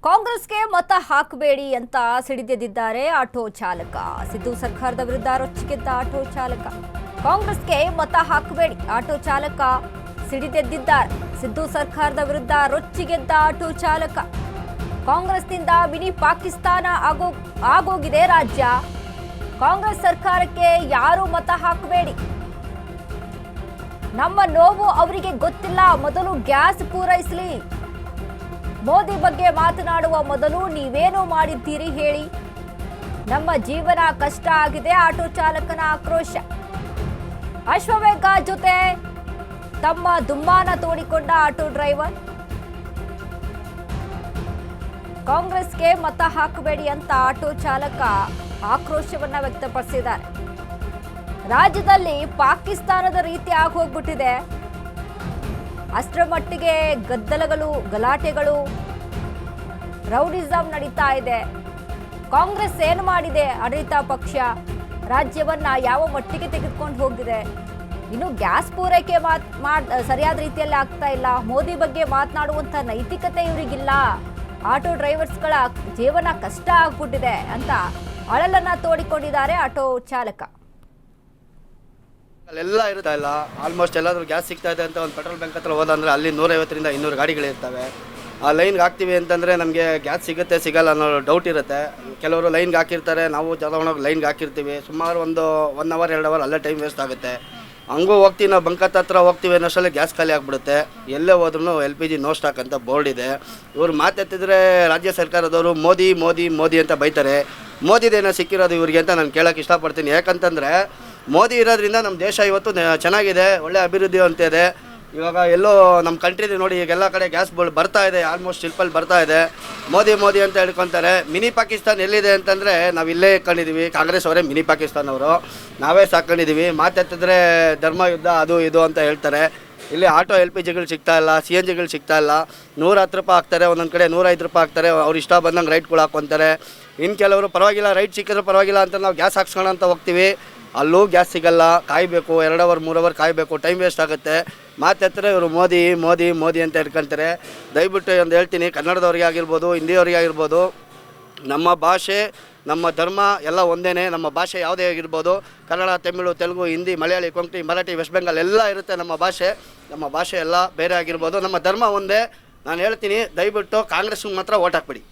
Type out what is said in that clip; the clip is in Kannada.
ಕಾಂಗ್ರೆಸ್ಗೆ ಮತ ಹಾಕಬೇಡಿ ಅಂತ ಸಿಡಿದೆದ್ದಿದ್ದಾರೆ ಆಟೋ ಚಾಲಕ. ಸಿದ್ದು ಸರ್ಕಾರದ ವಿರುದ್ಧ ರೊಚ್ಚಿಗೆದ್ದ ಆಟೋ ಚಾಲಕ. ಕಾಂಗ್ರೆಸ್ಗೆ ಮತ ಹಾಕಬೇಡಿ ಆಟೋ ಚಾಲಕ ಸಿಡಿದೆದ್ದಿದ್ದಾರೆ. ಸಿದ್ದು ಸರ್ಕಾರದ ವಿರುದ್ಧ ರೊಚ್ಚಿಗೆದ್ದ ಆಟೋ ಚಾಲಕ. ಕಾಂಗ್ರೆಸ್ನಿಂದ ಮಿನಿ ಪಾಕಿಸ್ತಾನ ಆಗೋಗಿದೆ ರಾಜ್ಯ. ಕಾಂಗ್ರೆಸ್ ಸರ್ಕಾರಕ್ಕೆ ಯಾರು ಮತ ಹಾಕಬೇಡಿ. ನಮ್ಮ ನೋವು ಅವರಿಗೆ ಗೊತ್ತಿಲ್ಲ, ಮೊದಲು ಗ್ಯಾಸ್ ಪೂರೈಸಲಿ. ಮೋದಿ ಬಗ್ಗೆ ಮಾತನಾಡುವ ಮೊದಲು ನೀವೇನು ಮಾಡಿದ್ದೀರಿ ಹೇಳಿ. ನಮ್ಮ ಜೀವನ ಕಷ್ಟ ಆಗಿದೆ. ಆಟೋ ಚಾಲಕನ ಆಕ್ರೋಶ. ಅಶ್ವವೇಗ ಜೊತೆ ತಮ್ಮ ದುಮ್ಮಾನ ತೋಡಿಕೊಂಡ ಆಟೋ ಡ್ರೈವರ್. ಕಾಂಗ್ರೆಸ್ಗೆ ಮತ ಹಾಕಬೇಡಿ ಅಂತ ಆಟೋ ಚಾಲಕ ಆಕ್ರೋಶವನ್ನ ವ್ಯಕ್ತಪಡಿಸಿದ್ದಾರೆ. ರಾಜ್ಯದಲ್ಲಿ ಪಾಕಿಸ್ತಾನದ ರೀತಿ ಆಗೋಗ್ಬಿಟ್ಟಿದೆ. ಅಷ್ಟರ ಮಟ್ಟಿಗೆ ಗದ್ದಲಗಳು, ಗಲಾಟೆಗಳು, ರೌಡಿಸಂ ನಡೀತಾ ಇದೆ. ಕಾಂಗ್ರೆಸ್ ಏನು ಮಾಡಿದೆ? ಆಡಳಿತ ಪಕ್ಷ ರಾಜ್ಯವನ್ನ ಯಾವ ಮಟ್ಟಿಗೆ ತೆಗೆದುಕೊಂಡು ಹೋಗಿದೆ. ಇನ್ನು ಗ್ಯಾಸ್ ಪೂರೈಕೆ ಸರಿಯಾದ ರೀತಿಯಲ್ಲಿ ಆಗ್ತಾ ಇಲ್ಲ. ಮೋದಿ ಬಗ್ಗೆ ಮಾತನಾಡುವಂತ ನೈತಿಕತೆ ಇವರಿಗಿಲ್ಲ. ಆಟೋ ಡ್ರೈವರ್ಸ್ಗಳ ಜೀವನ ಕಷ್ಟ ಆಗ್ಬಿಟ್ಟಿದೆ ಅಂತ ಅಳಲನ್ನ ತೋಡಿಕೊಂಡಿದ್ದಾರೆ ಆಟೋ ಚಾಲಕ. ಅಲ್ಲೆಲ್ಲ ಇರ್ತಾ ಇಲ್ಲ. ಆಲ್ಮೋಸ್ಟ್ ಎಲ್ಲಾದರೂ ಗ್ಯಾಸ್ ಸಿಗ್ತಾ ಇದೆ ಅಂತ ಒಂದು ಪೆಟ್ರೋಲ್ ಬಂಕ್ ಹತ್ರ ಹೋದಂದ್ರೆ ಅಲ್ಲಿ 150ರಿಂದ 200 ಗಾಡಿಗಳಿರ್ತವೆ. ಆ ಲೈನ್ಗೆ ಹಾಕ್ತೀವಿ ಅಂತಂದರೆ ನಮಗೆ ಗ್ಯಾಸ್ ಸಿಗುತ್ತೆ ಸಿಗಲ್ಲ ಅನ್ನೋ ಡೌಟ್ ಇರುತ್ತೆ. ಕೆಲವರು ಲೈನ್ಗೆ ಹಾಕಿರ್ತಾರೆ, ನಾವು ತಗೊಂಡೋಗಿ ಲೈನ್ಗೆ ಹಾಕಿರ್ತೀವಿ. ಸುಮಾರು ಒಂದು 1 ಅವರ್ 2 ಅವರ್ ಅಲ್ಲೇ ಟೈಮ್ ವೇಸ್ಟ್ ಆಗುತ್ತೆ. ಹಂಗೂ ಹೋಗ್ತೀವಿ, ನಾವು ಬಂಕ್ ಹತ್ರ ಹೋಗ್ತೀವಿ ಅನ್ನೋಷ್ಟರಲ್ಲಿ ಗ್ಯಾಸ್ ಖಾಲಿ ಆಗಿಬಿಡುತ್ತೆ. ಎಲ್ಲೇ ಹೋದ್ರೂ LPG ನೋ ಸ್ಟಾಕ್ ಅಂತ ಬೋರ್ಡ್ ಇದೆ. ಇವ್ರು ಮಾತೆತ್ತಿದ್ರೆ ರಾಜ್ಯ ಸರ್ಕಾರದವರು ಮೋದಿ ಮೋದಿ ಮೋದಿ ಅಂತ ಬೈತಾರೆ. ಮೋದಿದೇನೋ ಸಿಕ್ಕಿರೋದು ಇವ್ರಿಗೆ ಅಂತ ನಾನು ಕೇಳೋಕ್ಕೆ ಇಷ್ಟಪಡ್ತೀನಿ. ಯಾಕಂತಂದರೆ ಮೋದಿ ಇರೋದ್ರಿಂದ ನಮ್ಮ ದೇಶ ಇವತ್ತು ಚೆನ್ನಾಗಿದೆ, ಒಳ್ಳೆ ಅಭಿವೃದ್ಧಿ ಅಂತ ಇದೆ. ಇವಾಗ ಎಲ್ಲೋ ನಮ್ಮ ಕಂಟ್ರಿಲಿ ನೋಡಿ ಈಗೆಲ್ಲ ಕಡೆ ಗ್ಯಾಸ್ ಬರ್ತಾ ಇದೆ, ಆಲ್ಮೋಸ್ಟ್ ಶಿಲ್ಪಲ್ಲಿ ಬರ್ತಾ ಇದೆ. ಮೋದಿ ಮೋದಿ ಅಂತ ಹೇಳ್ಕೊತಾರೆ. ಮಿನಿ ಪಾಕಿಸ್ತಾನ ಎಲ್ಲಿದೆ ಅಂತಂದರೆ ನಾವು ಇಲ್ಲೇ ಇಟ್ಕೊಂಡಿದ್ದೀವಿ. ಕಾಂಗ್ರೆಸ್ ಅವರೇ ಮಿನಿ ಪಾಕಿಸ್ತಾನ ಅವರು, ನಾವೇ ಸಾಕೊಂಡಿದ್ದೀವಿ. ಮಾತೆತ್ತಿದ್ರೆ ಧರ್ಮ ಯುದ್ಧ ಅದು ಇದು ಅಂತ ಹೇಳ್ತಾರೆ. ಇಲ್ಲಿ ಆಟೋ LPGಗಳು ಸಿಗ್ತಾ ಇಲ್ಲ, CNGಗಳು ಸಿಗ್ತಾ ಇಲ್ಲ. 110 ರೂಪಾಯಿ ಹಾಕ್ತಾರೆ, ಒಂದೊಂದು ಕಡೆ 105 ರೂಪಾಯಿ ಹಾಕ್ತಾರೆ. ಅವ್ರು ಇಷ್ಟ ಬಂದಂಗೆ ರೈಟ್ಗಳು ಹಾಕ್ಕೊತಾರೆ. ಇನ್ನು ಕೆಲವರು ಪರವಾಗಿಲ್ಲ, ರೈಟ್ ಸಿಕ್ಕಿದ್ರೆ ಪರವಾಗಿಲ್ಲ ಅಂತ ನಾವು ಗ್ಯಾಸ್ ಹಾಕ್ಸ್ಕೊಳ್ಳೋ ಅಂತ ಹೋಗ್ತೀವಿ. ಅಲ್ಲೂ ಗ್ಯಾಸ್ ಸಿಗಲ್ಲ, ಕಾಯಬೇಕು. 2 ಅವರ್ 3 ಅವರ್ ಕಾಯಬೇಕು, ಟೈಮ್ ವೇಸ್ಟ್ ಆಗುತ್ತೆ. ಮಾತೆತ್ತರೆ ಇವರು ಮೋದಿ ಮೋದಿ ಮೋದಿ ಅಂತ ಹೇಳ್ಕೊಳ್ತಾರೆ. ದಯವಿಟ್ಟು ಒಂದು ಹೇಳ್ತೀನಿ, ಕನ್ನಡದವ್ರಿಗೆ ಆಗಿರ್ಬೋದು, ಹಿಂದಿಯವರಿಗೆ ಆಗಿರ್ಬೋದು, ನಮ್ಮ ಭಾಷೆ ನಮ್ಮ ಧರ್ಮ ಎಲ್ಲ ಒಂದೇ. ನಮ್ಮ ಭಾಷೆ ಯಾವುದೇ ಆಗಿರ್ಬೋದು, ಕನ್ನಡ, ತಮಿಳು, ತೆಲುಗು, ಹಿಂದಿ, ಮಲಯಾಳಿ, ಕೊಂಕಣಿ, ಮರಾಠಿ, ವೆಸ್ಟ್ ಬೆಂಗಾಲ್ ಎಲ್ಲ ಇರುತ್ತೆ. ನಮ್ಮ ಭಾಷೆ ಎಲ್ಲ ಬೇರೆ ಆಗಿರ್ಬೋದು, ನಮ್ಮ ಧರ್ಮ ಒಂದೇ. ನಾನು ಹೇಳ್ತೀನಿ, ದಯವಿಟ್ಟು ಕಾಂಗ್ರೆಸ್ಗೆ ಮಾತ್ರ ಓಟ್ ಹಾಕ್ಬಿಡಿ.